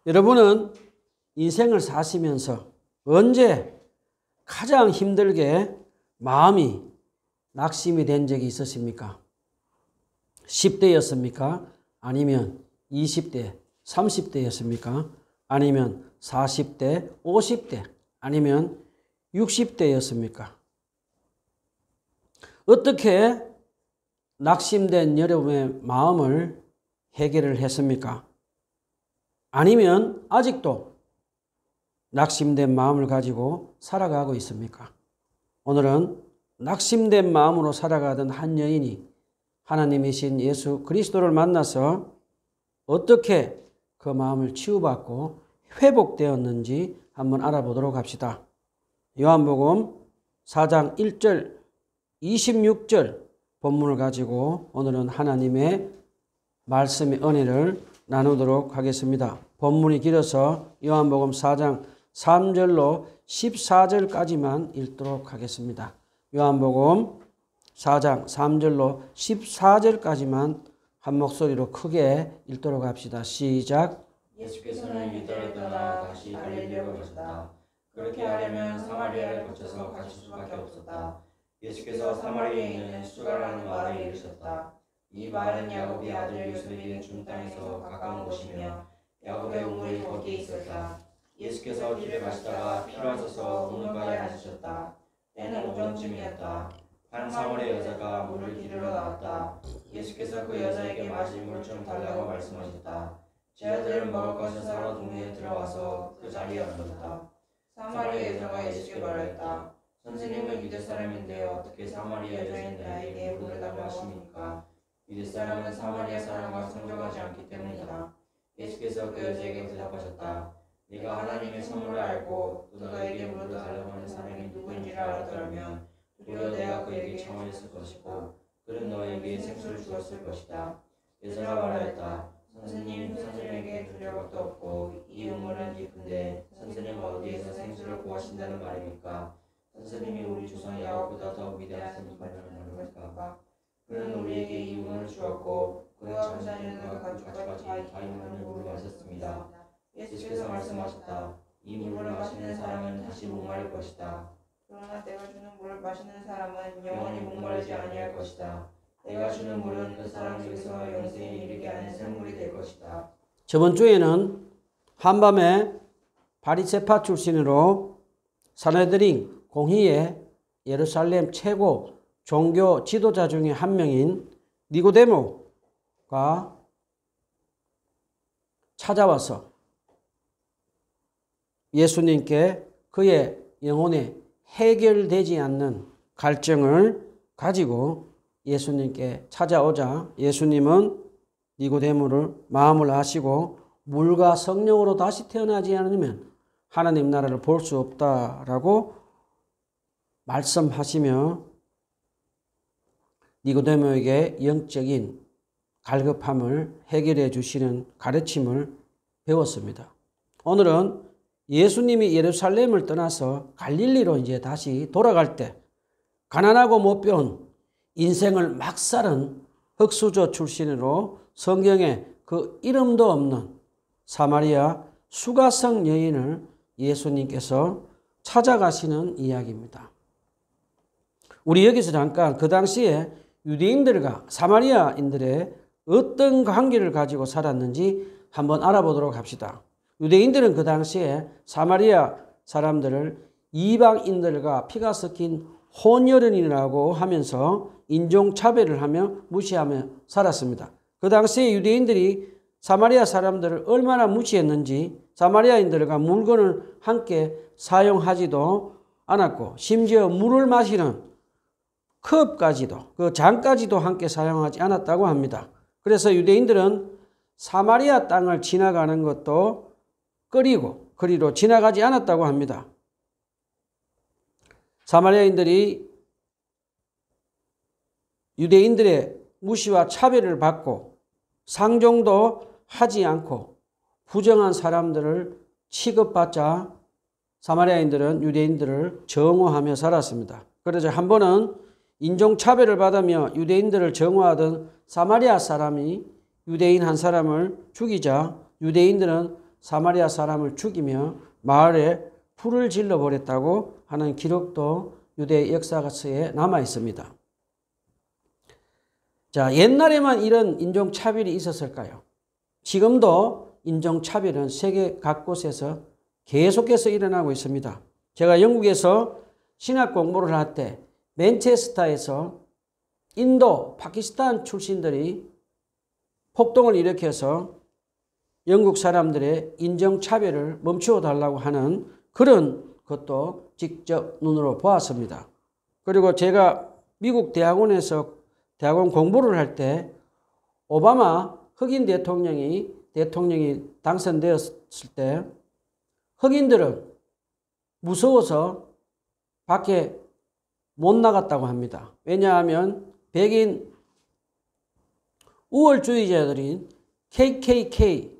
여러분은 인생을 사시면서 언제 가장 힘들게 마음이 낙심이 된 적이 있으십니까? 10대였습니까? 아니면 20대, 30대였습니까? 아니면 40대, 50대, 아니면 60대였습니까? 어떻게 낙심된 여러분의 마음을 해결을 했습니까? 아니면 아직도 낙심된 마음을 가지고 살아가고 있습니까? 오늘은 낙심된 마음으로 살아가던 한 여인이 하나님이신 예수 그리스도를 만나서 어떻게 그 마음을 치유받고 회복되었는지 한번 알아보도록 합시다. 요한복음 4장 1절 26절 본문을 가지고 오늘은 하나님의 말씀의 은혜를 나누도록 하겠습니다. 본문이 길어서 요한복음 4장 3절로 14절까지만 읽도록 하겠습니다. 요한복음 4장 3절로 14절까지만 한 목소리로 크게 읽도록 합시다. 시작. 예수께서는 유다를 떠나 다시 갈릴리로 가셨다. 그렇게 하려면 사마리아를 거쳐서 가실 수밖에 없었다. 예수께서 사마리아에 있는 수가라는 마을에 이르셨다. 이 마을은 야곱의 아들 요셉이 준 땅에서 가까운 곳이며 야곱의 우물이 거기에 있었다. 예수께서 길을 가시다가 필요하셔서 우물가에 앉으셨다. 때는 오전쯤이었다. 한 사마리아 여자가 물을 기르러 나왔다. 예수께서 그 여자에게 마실 물 좀 달라고 말씀하셨다. 제 아들은 먹을 것을 사러 동네에 들어와서 그 자리에 앉았다. 사마리아 여자가 예수께 말하였다. 선생님은 유대 사람인데 어떻게 사마리아 여자인 나에게 물을 달라고 하십니까? 유대 사람은 사마리아 사람과 상종하지 않기 때문이다. 예수께서 그 여자에게 대답하셨다. 네가 하나님의 선물을 알고 또 너에게 물을 달라고 하는 사람이 누구인지를 알았더라면 도리어 내가 그에게 청하였을 것이고 그는 너에게 생수를 주었을 것이다. 여자가 말하였다. 선생님, 선생님에게 두려울 것도 없고 이 우물은 깊은데 선생님은 어디에서 생수를 구하신다는 말입니까? 선생님이 우리 조상 야곱보다 더 위대하신 분이라는 것일까? 그는 우리에게 이 우물을 주었고 그와 그 자녀들과 가족까지 다 이 물을 마셨습니다. 예수께서 말씀하셨다. 이 물을 마시는 사람은 다시 목마를 것이다. 그러나 내가 주는 물을 마시는 사람은 영원히 목마르지 아니할 것이다. 내가 주는 물은 그 사람에게서 영생에 이르게 하는 샘물이 될 것이다. 저번 주에는 한밤에 바리새파 출신으로 산헤드린 공의의 예루살렘 최고 종교 지도자 중에 한 명인 니고데모가 찾아와서 예수님께 그의 영혼에 해결되지 않는 갈증을 가지고 예수님께 찾아오자 예수님은 니고데모를 마음을 아시고 물과 성령으로 다시 태어나지 않으면 하나님 나라를 볼 수 없다라고 말씀하시며 니고데모에게 영적인 갈급함을 해결해 주시는 가르침을 배웠습니다. 오늘은 예수님이 예루살렘을 떠나서 갈릴리로 이제 다시 돌아갈 때 가난하고 못 배운 인생을 막 사는 흙수저 출신으로 성경에 그 이름도 없는 사마리아 수가성 여인을 예수님께서 찾아가시는 이야기입니다. 우리 여기서 잠깐 그 당시에 유대인들과 사마리아인들의 어떤 관계를 가지고 살았는지 한번 알아보도록 합시다. 유대인들은 그 당시에 사마리아 사람들을 이방인들과 피가 섞인 혼혈인이라고 하면서 인종차별을 하며 무시하며 살았습니다. 그 당시에 유대인들이 사마리아 사람들을 얼마나 무시했는지 사마리아인들과 물건을 함께 사용하지도 않았고 심지어 물을 마시는 컵까지도 그 잔까지도 함께 사용하지 않았다고 합니다. 그래서 유대인들은 사마리아 땅을 지나가는 것도 꺼리고 그리로 지나가지 않았다고 합니다. 사마리아인들이 유대인들의 무시와 차별을 받고 상종도 하지 않고 부정한 사람들을 취급받자 사마리아인들은 유대인들을 정오하며 살았습니다. 그러자 한 번은 인종차별을 받으며 유대인들을 정오하던 사마리아 사람이 유대인 한 사람을 죽이자 유대인들은 사마리아 사람을 죽이며 마을에 불을 질러버렸다고 하는 기록도 유대 역사서에 남아 있습니다. 자, 옛날에만 이런 인종차별이 있었을까요? 지금도 인종차별은 세계 각곳에서 계속해서 일어나고 있습니다. 제가 영국에서 신학 공부를 할 때 맨체스터에서 인도, 파키스탄 출신들이 폭동을 일으켜서 영국 사람들의 인종차별을 멈추어 달라고 하는 그런 것도 직접 눈으로 보았습니다. 그리고 제가 미국 대학원 공부를 할 때 오바마 흑인 대통령이 당선되었을 때 흑인들은 무서워서 밖에 못 나갔다고 합니다. 왜냐하면 백인 우월주의자들인 KKK들이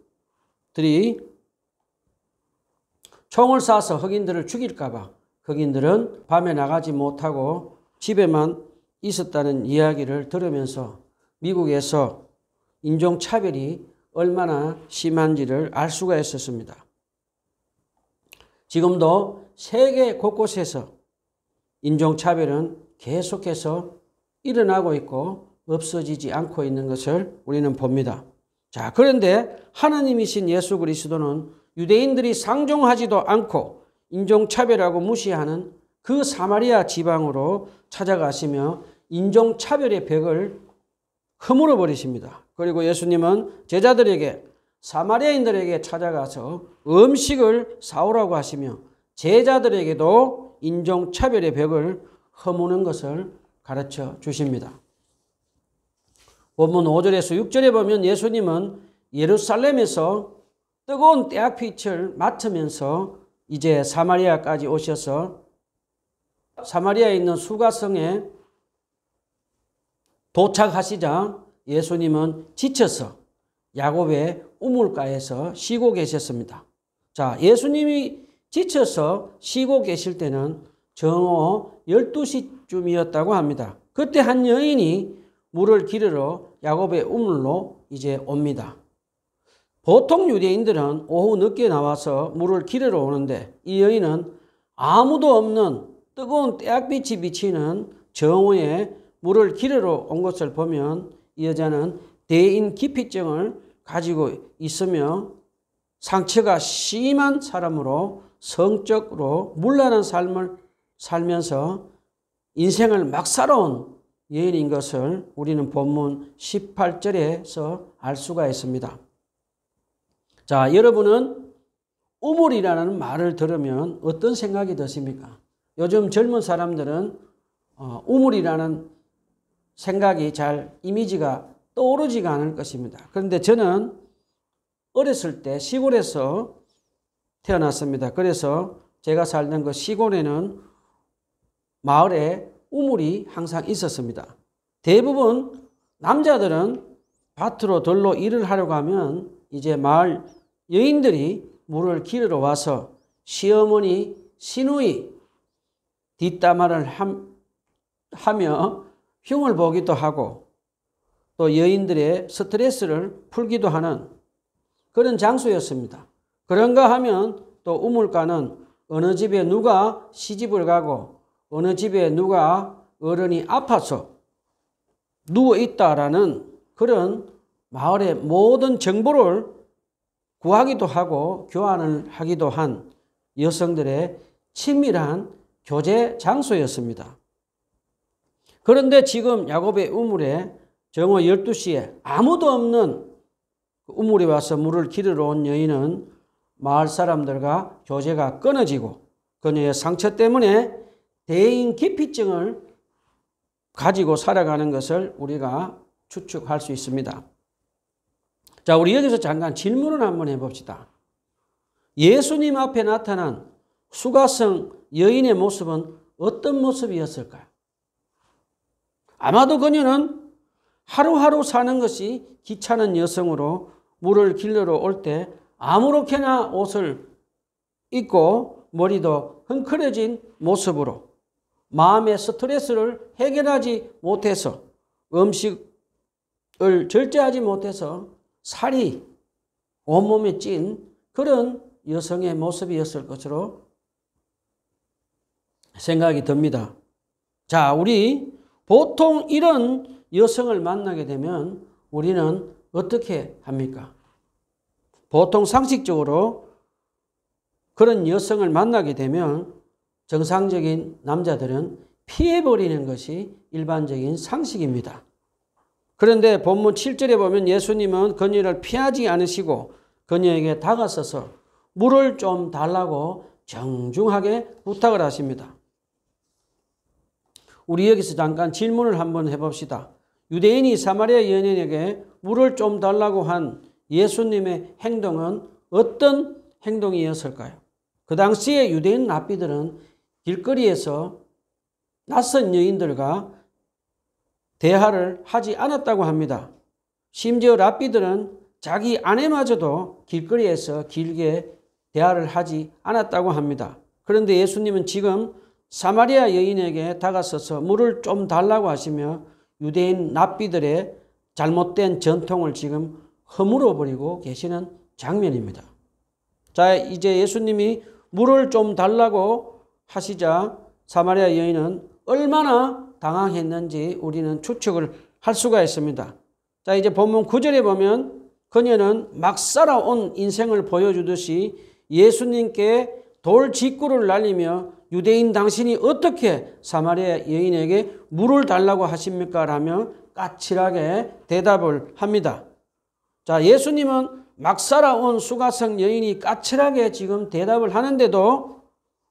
총을 쏴서 흑인들을 죽일까봐 흑인들은 밤에 나가지 못하고 집에만 있었다는 이야기를 들으면서 미국에서 인종차별이 얼마나 심한지를 알 수가 있었습니다. 지금도 세계 곳곳에서 인종차별은 계속해서 일어나고 있고 없어지지 않고 있는 것을 우리는 봅니다. 자, 그런데 하나님이신 예수 그리스도는 유대인들이 상종하지도 않고 인종차별하고 무시하는 그 사마리아 지방으로 찾아가시며 인종차별의 벽을 허물어 버리십니다. 그리고 예수님은 제자들에게 사마리아인들에게 찾아가서 음식을 사오라고 하시며 제자들에게도 인종차별의 벽을 허무는 것을 가르쳐 주십니다. 본문 5절에서 6절에 보면 예수님은 예루살렘에서 뜨거운 태양빛을 맡으면서 이제 사마리아까지 오셔서 사마리아에 있는 수가성에 도착하시자 예수님은 지쳐서 야곱의 우물가에서 쉬고 계셨습니다. 자, 예수님이 지쳐서 쉬고 계실 때는 정오 12시쯤이었다고 합니다. 그때 한 여인이 물을 기르러 야곱의 우물로 이제 옵니다. 보통 유대인들은 오후 늦게 나와서 물을 기르러 오는데 이 여인은 아무도 없는 뜨거운 태양빛이 비치는 정오에 물을 기르러 온 것을 보면 이 여자는 대인 기피증을 가지고 있으며 상처가 심한 사람으로 성적으로 문란한 삶을 살면서 인생을 막 살아온 여인인 것을 우리는 본문 18절에서 알 수가 있습니다. 자, 여러분은 우물이라는 말을 들으면 어떤 생각이 드십니까? 요즘 젊은 사람들은 우물이라는 생각이 잘 이미지가 떠오르지가 않을 것입니다. 그런데 저는 어렸을 때 시골에서 태어났습니다. 그래서 제가 살던 그 시골에는 마을에 우물이 항상 있었습니다. 대부분 남자들은 밭으로 들로 일을 하려고 하면 이제 마을 여인들이 물을 기르러 와서 시어머니, 시누이 뒷담화를 하며 흉을 보기도 하고 또 여인들의 스트레스를 풀기도 하는 그런 장소였습니다. 그런가 하면 또 우물가는 어느 집에 누가 시집을 가고 어느 집에 누가 어른이 아파서 누워있다라는 그런 마을의 모든 정보를 구하기도 하고 교환을 하기도 한 여성들의 친밀한 교제 장소였습니다. 그런데 지금 야곱의 우물에 정오 12시에 아무도 없는 우물에 와서 물을 기르러 온 여인은 마을 사람들과 교제가 끊어지고 그녀의 상처 때문에 대인 기피증을 가지고 살아가는 것을 우리가 추측할 수 있습니다. 자, 우리 여기서 잠깐 질문을 한번 해봅시다. 예수님 앞에 나타난 수가성 여인의 모습은 어떤 모습이었을까요? 아마도 그녀는 하루하루 사는 것이 귀찮은 여성으로 물을 길러러 올 때 아무렇게나 옷을 입고 머리도 흥크러진 모습으로 마음의 스트레스를 해결하지 못해서 음식을 절제하지 못해서 살이 온몸에 찐 그런 여성의 모습이었을 것으로 생각이 듭니다. 자, 우리 보통 이런 여성을 만나게 되면 우리는 어떻게 합니까? 보통 상식적으로 그런 여성을 만나게 되면 정상적인 남자들은 피해버리는 것이 일반적인 상식입니다. 그런데 본문 7절에 보면 예수님은 그녀를 피하지 않으시고 그녀에게 다가서서 물을 좀 달라고 정중하게 부탁을 하십니다. 우리 여기서 잠깐 질문을 한번 해봅시다. 유대인이 사마리아 여인에게 물을 좀 달라고 한 예수님의 행동은 어떤 행동이었을까요? 그 당시에 유대인 랍비들은 길거리에서 낯선 여인들과 대화를 하지 않았다고 합니다. 심지어 랍비들은 자기 아내마저도 길거리에서 길게 대화를 하지 않았다고 합니다. 그런데 예수님은 지금 사마리아 여인에게 다가서서 물을 좀 달라고 하시며 유대인 랍비들의 잘못된 전통을 지금 허물어 버리고 계시는 장면입니다. 자, 이제 예수님이 물을 좀 달라고 하시자 사마리아 여인은 얼마나 당황했는지 우리는 추측을 할 수가 있습니다. 자, 이제 본문 9절에 보면 그녀는 막 살아온 인생을 보여주듯이 예수님께 돌직구를 날리며 유대인 당신이 어떻게 사마리아 여인에게 물을 달라고 하십니까? 라며 까칠하게 대답을 합니다. 자, 예수님은 막 살아온 수가성 여인이 까칠하게 지금 대답을 하는데도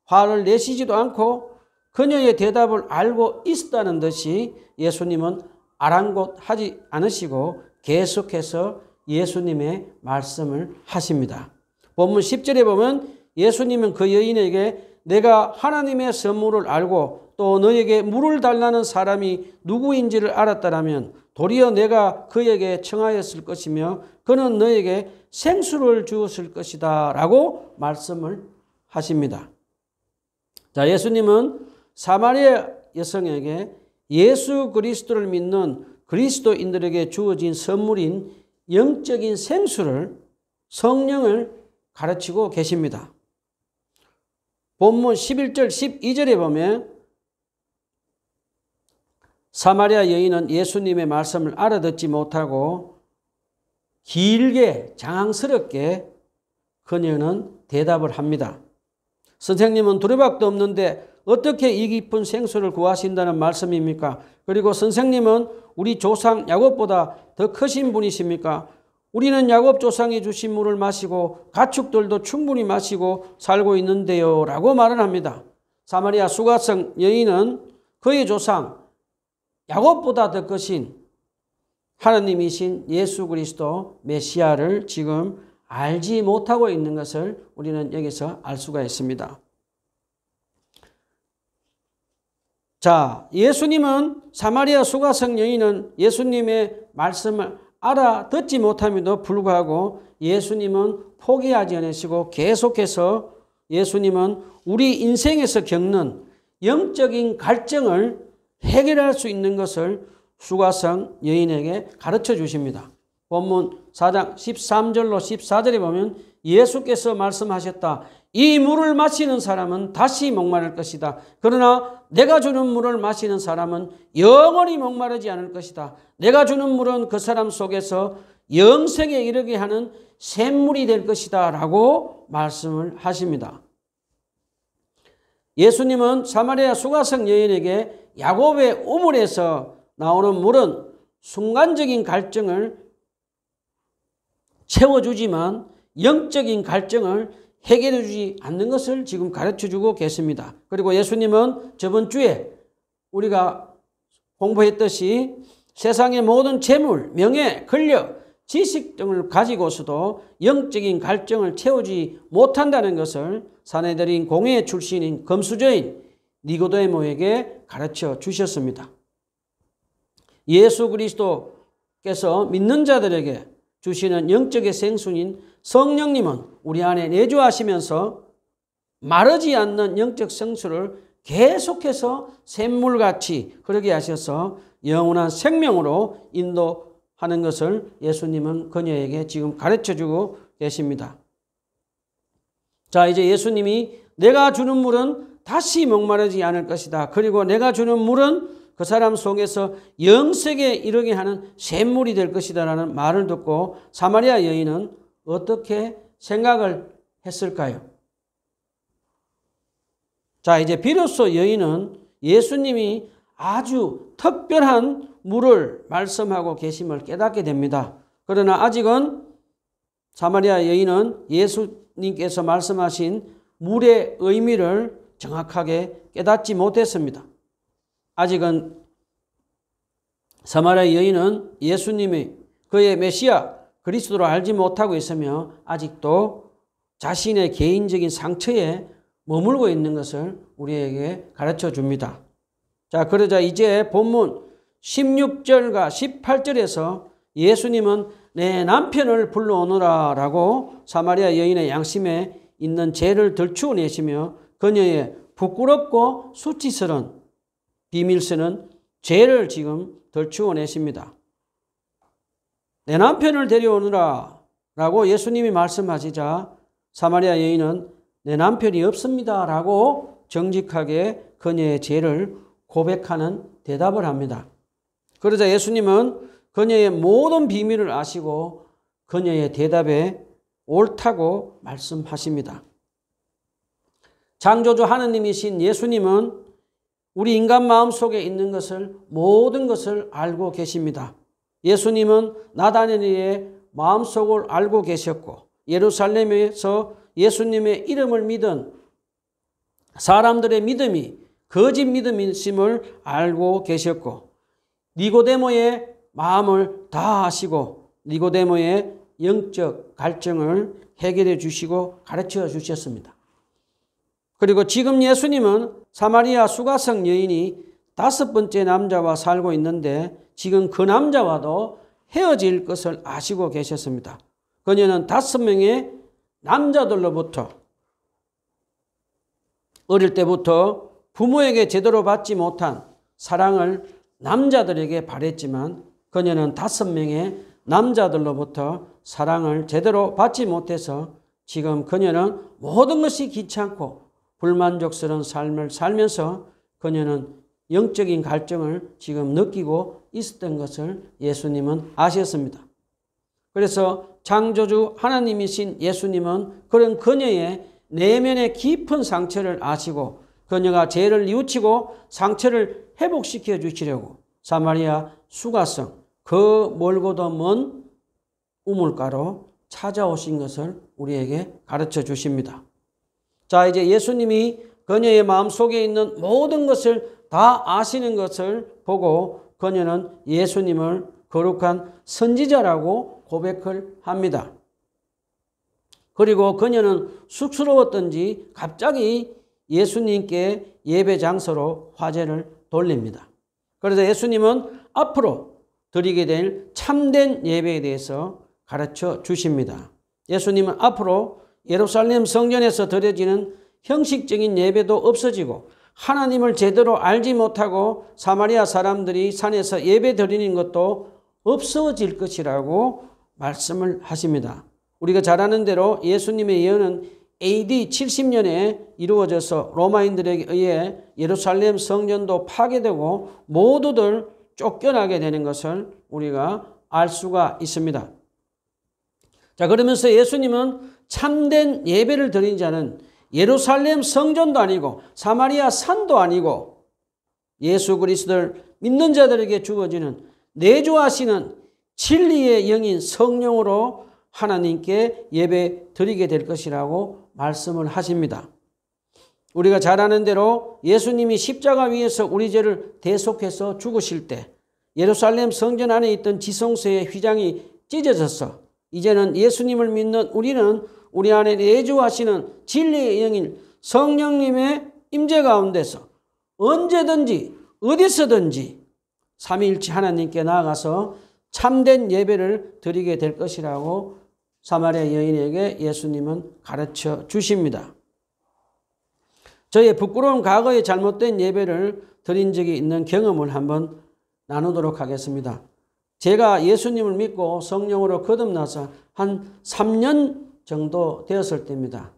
화를 내시지도 않고 그녀의 대답을 알고 있었다는 듯이 예수님은 아랑곳하지 않으시고 계속해서 예수님의 말씀을 하십니다. 본문 10절에 보면 예수님은 그 여인에게 내가 하나님의 선물을 알고 또 너에게 물을 달라는 사람이 누구인지를 알았다라면 도리어 내가 그에게 청하였을 것이며 그는 너에게 생수를 주었을 것이다 라고 말씀을 하십니다. 자, 예수님은 사마리아 여성에게 예수 그리스도를 믿는 그리스도인들에게 주어진 선물인 영적인 생수를, 성령을 가르치고 계십니다. 본문 11절 12절에 보면 사마리아 여인은 예수님의 말씀을 알아듣지 못하고 길게 장황스럽게 그녀는 대답을 합니다. 선생님은 두레박도 없는데 어떻게 이 깊은 생수를 구하신다는 말씀입니까? 그리고 선생님은 우리 조상 야곱보다 더 크신 분이십니까? 우리는 야곱 조상이 주신 물을 마시고 가축들도 충분히 마시고 살고 있는데요 라고 말을 합니다. 사마리아 수가성 여인은 그의 조상 야곱보다 더 크신 하나님이신 예수 그리스도 메시아를 지금 알지 못하고 있는 것을 우리는 여기서 알 수가 있습니다. 자, 예수님은 사마리아 수가성 여인은 예수님의 말씀을 알아듣지 못함에도 불구하고 예수님은 포기하지 않으시고 계속해서 예수님은 우리 인생에서 겪는 영적인 갈증을 해결할 수 있는 것을 수가성 여인에게 가르쳐 주십니다. 본문 4장 13절로 14절에 보면 예수께서 말씀하셨다. 이 물을 마시는 사람은 다시 목마를 것이다. 그러나 내가 주는 물을 마시는 사람은 영원히 목마르지 않을 것이다. 내가 주는 물은 그 사람 속에서 영생에 이르게 하는 샘물이 될 것이다 라고 말씀을 하십니다. 예수님은 사마리아 수가성 여인에게 야곱의 우물에서 나오는 물은 순간적인 갈증을 채워주지만 영적인 갈증을 해결해주지 않는 것을 지금 가르쳐주고 계십니다. 그리고 예수님은 저번 주에 우리가 공부했듯이 세상의 모든 재물, 명예, 권력, 지식 등을 가지고서도 영적인 갈증을 채우지 못한다는 것을 사내들인 공회 출신인 금수저인 니고데모에게 가르쳐 주셨습니다. 예수 그리스도께서 믿는 자들에게 주시는 영적의 생수인 성령님은 우리 안에 내주하시면서 마르지 않는 영적 생수를 계속해서 샘물같이 흐르게 하셔서 영원한 생명으로 인도하는 것을 예수님은 그녀에게 지금 가르쳐주고 계십니다. 자, 이제 예수님이 내가 주는 물은 다시 목마르지 않을 것이다. 그리고 내가 주는 물은 그 사람 속에서 영생에 이르게 하는 샘물이 될 것이다 라는 말을 듣고 사마리아 여인은 어떻게 생각을 했을까요? 자, 이제 비로소 여인은 예수님이 아주 특별한 물을 말씀하고 계심을 깨닫게 됩니다. 그러나 아직은 사마리아 여인은 예수님께서 말씀하신 물의 의미를 정확하게 깨닫지 못했습니다. 아직은 사마리아 여인은 예수님이 그의 메시아 그리스도를 알지 못하고 있으며 아직도 자신의 개인적인 상처에 머물고 있는 것을 우리에게 가르쳐 줍니다. 자, 그러자 이제 본문 16절과 18절에서 예수님은 내 남편을 불러오너라 라고 사마리아 여인의 양심에 있는 죄를 들추어내시며 그녀의 부끄럽고 수치스러운 비밀스러운 죄를 지금 들추어내십니다. 내 남편을 데려오느라 라고 예수님이 말씀하시자 사마리아 여인은 내 남편이 없습니다 라고 정직하게 그녀의 죄를 고백하는 대답을 합니다. 그러자 예수님은 그녀의 모든 비밀을 아시고 그녀의 대답에 옳다고 말씀하십니다. 창조주 하느님이신 예수님은 우리 인간 마음속에 있는 것을 모든 것을 알고 계십니다. 예수님은 나다나엘의 마음속을 알고 계셨고 예루살렘에서 예수님의 이름을 믿은 사람들의 믿음이 거짓 믿음이심을 알고 계셨고 니고데모의 마음을 다 아시고 니고데모의 영적 갈증을 해결해 주시고 가르쳐 주셨습니다. 그리고 지금 예수님은 사마리아 수가성 여인이 5번째 남자와 살고 있는데 지금 그 남자와도 헤어질 것을 아시고 계셨습니다. 그녀는 5명의 남자들로부터 어릴 때부터 부모에게 제대로 받지 못한 사랑을 남자들에게 바랬지만 그녀는 5명의 남자들로부터 사랑을 제대로 받지 못해서 지금 그녀는 모든 것이 귀찮고 불만족스러운 삶을 살면서 그녀는 영적인 갈증을 지금 느끼고 있었던 것을 예수님은 아셨습니다. 그래서 창조주 하나님이신 예수님은 그런 그녀의 내면의 깊은 상처를 아시고 그녀가 죄를 뉘우치고 상처를 회복시켜 주시려고 사마리아 수가성 그 멀고도 먼 우물가로 찾아오신 것을 우리에게 가르쳐 주십니다. 자, 이제 예수님이 그녀의 마음속에 있는 모든 것을 다 아시는 것을 보고 그녀는 예수님을 거룩한 선지자라고 고백을 합니다. 그리고 그녀는 쑥스러웠던지 갑자기 예수님께 예배 장소로 화제를 돌립니다. 그래서 예수님은 앞으로 드리게 될 참된 예배에 대해서 가르쳐 주십니다. 예수님은 앞으로 예루살렘 성전에서 드려지는 형식적인 예배도 없어지고 하나님을 제대로 알지 못하고 사마리아 사람들이 산에서 예배 드리는 것도 없어질 것이라고 말씀을 하십니다. 우리가 잘 아는 대로 예수님의 예언은 AD 70년에 이루어져서 로마인들에게 의해 예루살렘 성전도 파괴되고 모두들 쫓겨나게 되는 것을 우리가 알 수가 있습니다. 자, 그러면서 예수님은 참된 예배를 드린 자는 예루살렘 성전도 아니고 사마리아 산도 아니고 예수 그리스도를 믿는 자들에게 주어지는 내주하시는 진리의 영인 성령으로 하나님께 예배 드리게 될 것이라고 말씀을 하십니다. 우리가 잘 아는 대로 예수님이 십자가 위에서 우리 죄를 대속해서 죽으실 때 예루살렘 성전 안에 있던 지성소의 휘장이 찢어져서 이제는 예수님을 믿는 우리는 우리 안에 내주하시는 진리의 영인 성령님의 임재 가운데서 언제든지 어디서든지 삼위일체 하나님께 나아가서 참된 예배를 드리게 될 것이라고 사마리아 여인에게 예수님은 가르쳐 주십니다. 저의 부끄러운 과거의 잘못된 예배를 드린 적이 있는 경험을 한번 나누도록 하겠습니다. 제가 예수님을 믿고 성령으로 거듭나서 한 3년 정도 되었을 때입니다.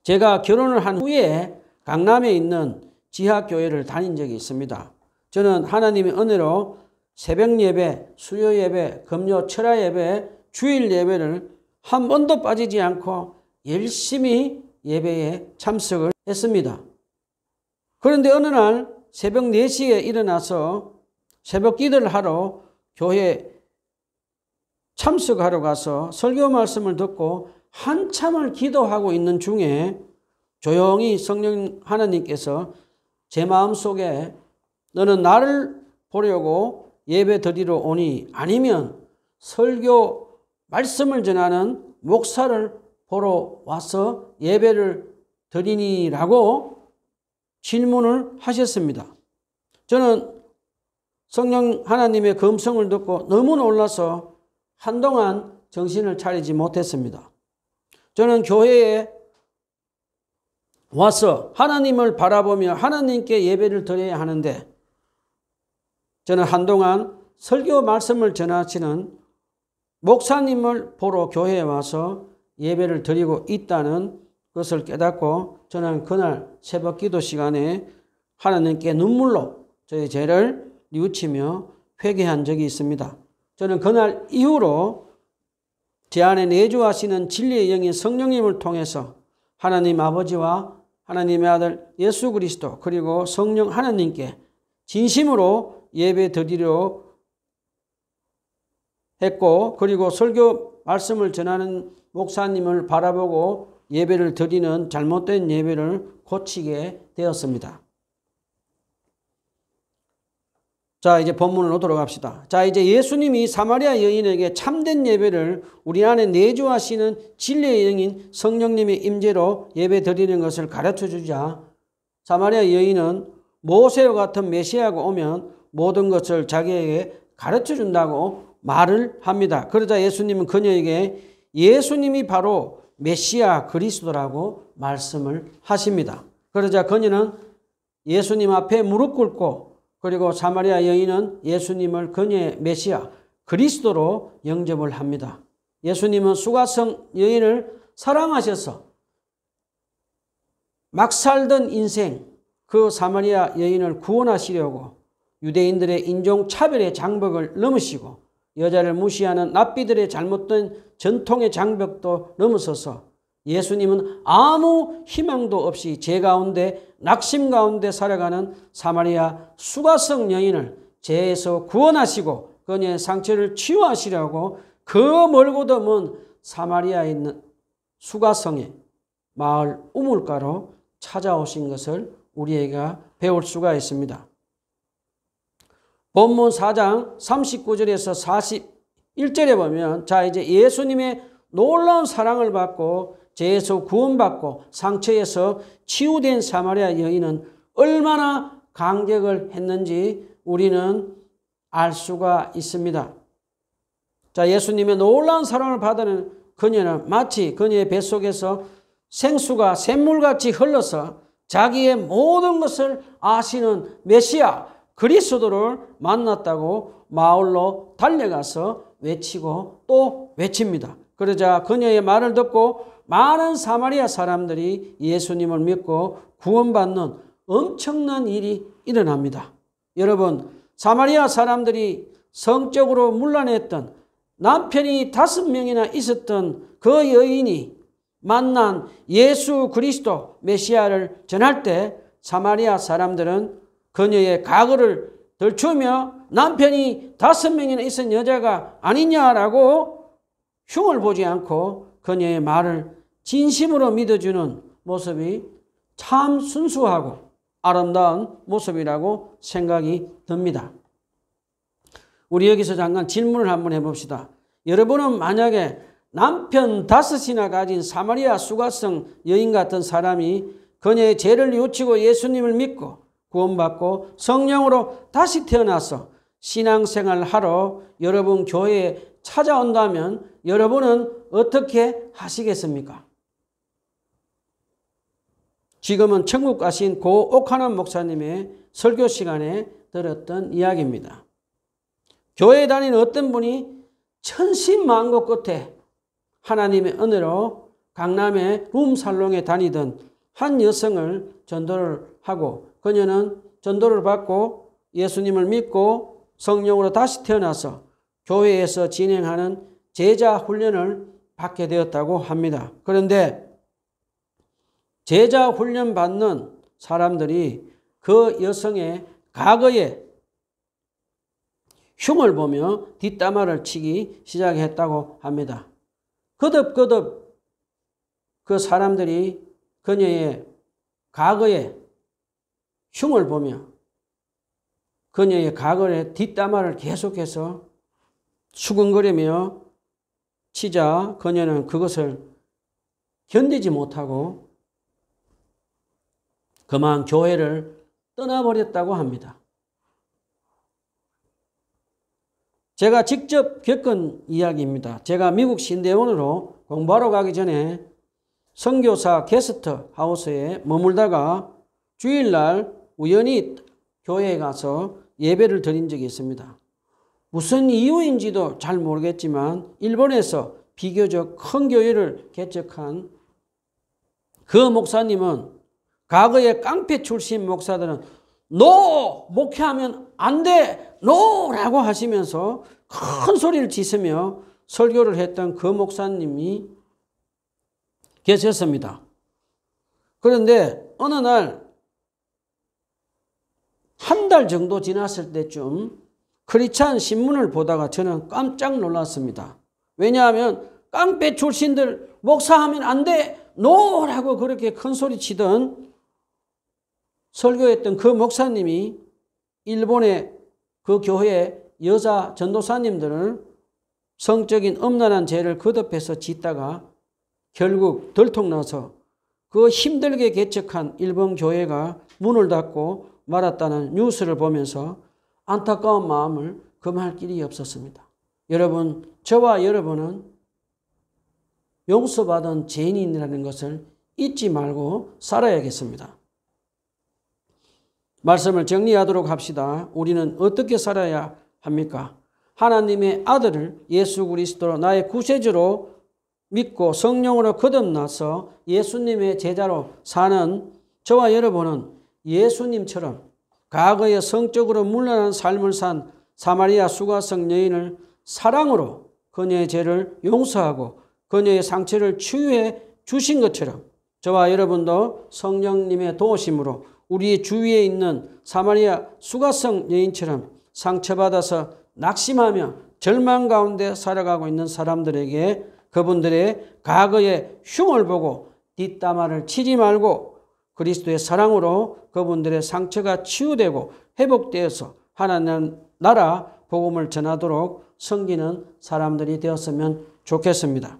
제가 결혼을 한 후에 강남에 있는 지하교회를 다닌 적이 있습니다. 저는 하나님의 은혜로 새벽 예배, 수요 예배, 금요 철야 예배, 주일 예배를 한 번도 빠지지 않고 열심히 예배에 참석을 했습니다. 그런데 어느 날 새벽 4시에 일어나서 새벽 기도를 하러 교회에 참석하러 가서 설교 말씀을 듣고 한참을 기도하고 있는 중에 조용히 성령 하나님께서 제 마음속에 너는 나를 보려고 예배 드리러 오니 아니면 설교 말씀을 전하는 목사를 보러 와서 예배를 드리니라고 질문을 하셨습니다. 저는 성령 하나님의 금성을 듣고 너무 놀라서 한동안 정신을 차리지 못했습니다. 저는 교회에 와서 하나님을 바라보며 하나님께 예배를 드려야 하는데 저는 한동안 설교 말씀을 전하시는 목사님을 보러 교회에 와서 예배를 드리고 있다는 것을 깨닫고 저는 그날 새벽 기도 시간에 하나님께 눈물로 저의 죄를 뉘우치며 회개한 적이 있습니다. 저는 그날 이후로 제 안에 내주하시는 진리의 영인 성령님을 통해서 하나님 아버지와 하나님의 아들 예수 그리스도 그리고 성령 하나님께 진심으로 예배 드리려 했고 그리고 설교 말씀을 전하는 목사님을 바라보고 예배를 드리는 잘못된 예배를 고치게 되었습니다. 자, 이제 본문을 오도록 합시다. 자, 이제 예수님이 사마리아 여인에게 참된 예배를 우리 안에 내주하시는 진리의 영인 성령님의 임재로 예배 드리는 것을 가르쳐 주자 사마리아 여인은 모세와 같은 메시아가 오면 모든 것을 자기에게 가르쳐 준다고 말을 합니다. 그러자 예수님은 그녀에게 예수님이 바로 메시아 그리스도라고 말씀을 하십니다. 그러자 그녀는 예수님 앞에 무릎 꿇고 그리고 사마리아 여인은 예수님을 그녀의 메시아 그리스도로 영접을 합니다. 예수님은 수가성 여인을 사랑하셔서 막 살던 인생 그 사마리아 여인을 구원하시려고 유대인들의 인종차별의 장벽을 넘으시고 여자를 무시하는 납비들의 잘못된 전통의 장벽도 넘어서서 예수님은 아무 희망도 없이 죄 가운데 낙심 가운데 살아가는 사마리아 수가성 여인을 죄에서 구원하시고 그녀의 상처를 치유하시려고 그 멀고도 먼 사마리아에 있는 수가성의 마을 우물가로 찾아오신 것을 우리가 배울 수가 있습니다. 본문 4장 39절에서 41절에 보면 자 이제 예수님의 놀라운 사랑을 받고 죄에서 구원받고 상처에서 치유된 사마리아 여인은 얼마나 감격을 했는지 우리는 알 수가 있습니다. 자, 예수님의 놀라운 사랑을 받은 그녀는 마치 그녀의 뱃속에서 생수가 샘물같이 흘러서 자기의 모든 것을 아시는 메시아 그리스도를 만났다고 마을로 달려가서 외치고 또 외칩니다. 그러자 그녀의 말을 듣고 많은 사마리아 사람들이 예수님을 믿고 구원받는 엄청난 일이 일어납니다. 여러분, 사마리아 사람들이 성적으로 문란했던 남편이 5명이나 있었던 그 여인이 만난 예수 그리스도 메시아를 전할 때 사마리아 사람들은 그녀의 과거를 들추며 남편이 5명이나 있은 여자가 아니냐라고 흉을 보지 않고 그녀의 말을 진심으로 믿어주는 모습이 참 순수하고 아름다운 모습이라고 생각이 듭니다. 우리 여기서 잠깐 질문을 한번 해봅시다. 여러분은 만약에 남편 5이나 가진 사마리아 수가성 여인 같은 사람이 그녀의 죄를 뉘우치고 예수님을 믿고 구원받고 성령으로 다시 태어나서 신앙생활을 하러 여러분 교회에 찾아온다면 여러분은 어떻게 하시겠습니까? 지금은 천국 가신 고 옥하는 목사님의 설교 시간에 들었던 이야기입니다. 교회에 다니는 어떤 분이 천신만고 끝에 하나님의 은혜로 강남의 룸살롱에 다니던 한 여성을 전도를 하고 그녀는 전도를 받고 예수님을 믿고 성령으로 다시 태어나서 교회에서 진행하는 제자 훈련을 받게 되었다고 합니다. 그런데 제자 훈련 받는 사람들이 그 여성의 과거에 흉을 보며 뒷담화를 치기 시작했다고 합니다. 거듭거듭 그 사람들이 그녀의 과거에 흉을 보며 그녀의 과거의 뒷담화를 계속해서 수근거리며 치자 그녀는 그것을 견디지 못하고 그만 교회를 떠나버렸다고 합니다. 제가 직접 겪은 이야기입니다. 제가 미국 신대원으로 공부하러 가기 전에 선교사 게스트 하우스에 머물다가 주일날 우연히 교회에 가서 예배를 드린 적이 있습니다. 무슨 이유인지도 잘 모르겠지만 일본에서 비교적 큰 교회를 개척한 그 목사님은 과거에 깡패 출신 목사들은 노! 목회하면 안 돼! 노! 라고 하시면서 큰 소리를 지으며 설교를 했던 그 목사님이 계셨습니다. 그런데 어느 날 한 달 정도 지났을 때쯤 크리스찬 신문을 보다가 저는 깜짝 놀랐습니다. 왜냐하면 깡패 출신들 목사하면 안 돼! 노! 라고 그렇게 큰 소리 치던 설교했던 그 목사님이 일본의 그 교회 여자 전도사님들을 성적인 음란한 죄를 거듭해서 짓다가 결국 들통나서 그 힘들게 개척한 일본 교회가 문을 닫고 말았다는 뉴스를 보면서 안타까운 마음을 금할 길이 없었습니다. 여러분, 저와 여러분은 용서받은 죄인이라는 것을 잊지 말고 살아야겠습니다. 말씀을 정리하도록 합시다. 우리는 어떻게 살아야 합니까? 하나님의 아들을 예수 그리스도로 나의 구세주로 믿고 성령으로 거듭나서 예수님의 제자로 사는 저와 여러분은 예수님처럼 과거에 성적으로 문란한 삶을 산 사마리아 수가성 여인을 사랑으로 그녀의 죄를 용서하고 그녀의 상처를 치유해 주신 것처럼 저와 여러분도 성령님의 도우심으로 우리 주위에 있는 사마리아 수가성 여인처럼 상처받아서 낙심하며 절망 가운데 살아가고 있는 사람들에게 그분들의 과거의 흉을 보고 뒷담화를 치지 말고 그리스도의 사랑으로 그분들의 상처가 치유되고 회복되어서 하나님 나라 복음을 전하도록 섬기는 사람들이 되었으면 좋겠습니다.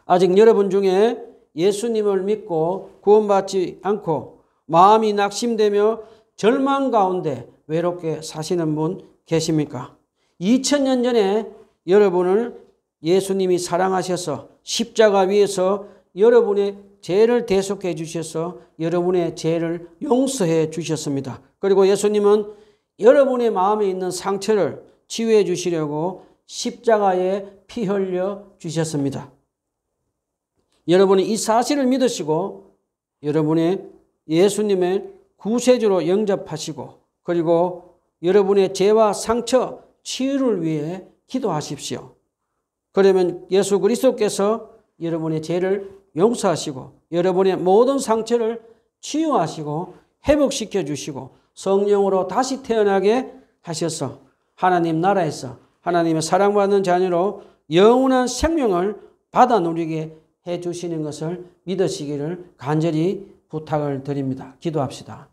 아직 여러분 중에 예수님을 믿고 구원받지 않고 마음이 낙심되며 절망 가운데 외롭게 사시는 분 계십니까? 2000년 전에 여러분을 예수님이 사랑하셔서 십자가 위에서 여러분의 죄를 대속해 주셔서 여러분의 죄를 용서해 주셨습니다. 그리고 예수님은 여러분의 마음에 있는 상처를 치유해 주시려고 십자가에 피 흘려 주셨습니다. 여러분이 이 사실을 믿으시고 여러분의 예수님의 구세주로 영접하시고 그리고 여러분의 죄와 상처 치유를 위해 기도하십시오. 그러면 예수 그리스도께서 여러분의 죄를 용서하시고 여러분의 모든 상처를 치유하시고 회복시켜 주시고 성령으로 다시 태어나게 하셔서 하나님 나라에서 하나님의 사랑받는 자녀로 영원한 생명을 받아 누리게 해 주시는 것을 믿으시기를 간절히 부탁을 드립니다. 기도합시다.